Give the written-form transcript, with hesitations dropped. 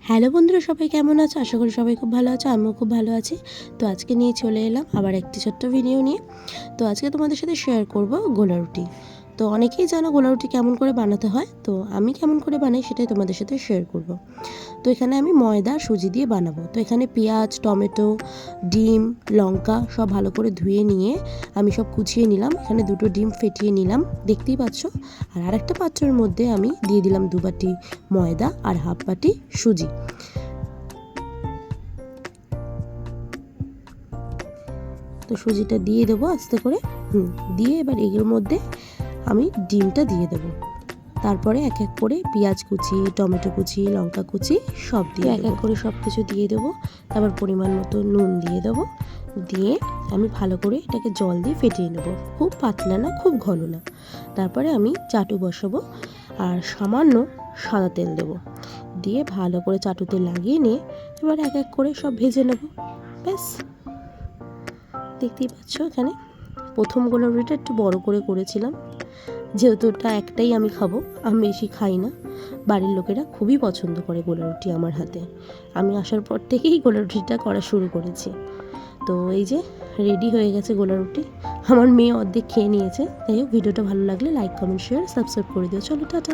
Hello বন্ধুরা, সবাই কেমন আছো? আশা করি সবাই খুব ভালো আছো, আমিও খুব ভালো আছি। তো আজকে নিয়ে চলে এলাম আবার একটি ছোট্ট ভিডিও নিয়ে। তো আজকে তোমাদের সাথে শেয়ার করব গোলা রুটি। তো অনেকেই জানো গোলা রুটি কেমন করে বানাতে হয়, তো আমি কেমন করে বানাই সেটাই তোমাদের সাথে শেয়ার করব। তো এখানে আমি ময়দা সুজি দিয়ে বানাবো। তো এখানে পেঁয়াজ, টমেটো, ডিম, লঙ্কা সব ভালো করে ধুয়ে নিয়ে আমি সব কুচিয়ে নিলাম। এখানে দুটো ডিম ফেটিয়ে নিলাম, দেখতেই পাচ্ছ। আর আরেকটা পাত্রের মধ্যে আমি দিয়ে দিলাম 2 বাটি ময়দা আর হাফ বাটি সুজি। তো সুজিটা দিয়ে দেবো আস্তে করে, দিয়ে এবার এগুলোর মধ্যে আমি ডিমটা দিয়ে দেবো। তারপরে এক এক করে পেঁয়াজ কুচি, টমেটো কুচি, লঙ্কা কুচি সব দিয়ে এক এক করে সব কিছু দিয়ে দেবো। তারপর পরিমাণ মতো নুন দিয়ে দেবো। দিয়ে আমি ভালো করে এটাকে জল দিয়ে ফেটিয়ে নেবো, খুব পাতলা না, খুব ঘন না। তারপরে আমি চাটু বসাবো আর সামান্য সাদা তেল দেবো। দিয়ে ভালো করে চাটুতে লাগিয়ে নিয়ে এবার এক এক করে সব ভেজে নেব। ব্যাস, দেখতেই পাচ্ছ। এখানে প্রথম গোলা রুটিটা একটু বড় করে করেছিলাম, যেহেতু ওটা একটাই আমি খাবো, আমি বেশি খাই না। বাড়ির লোকেরা খুবই পছন্দ করে গোলা রুটি আমার হাতে। আমি আসার পর থেকেই গোলা রুটিটা করা শুরু করেছি। তো এই যে রেডি হয়ে গেছে গোলা রুটি। আমার মেয়ে অর্ধেক খেয়ে নিয়েছে। যাই হোক, ভিডিওটা ভালো লাগলে লাইক, কমেন্ট, শেয়ার, সাবস্ক্রাইব করে দিও। চলো, টাটা।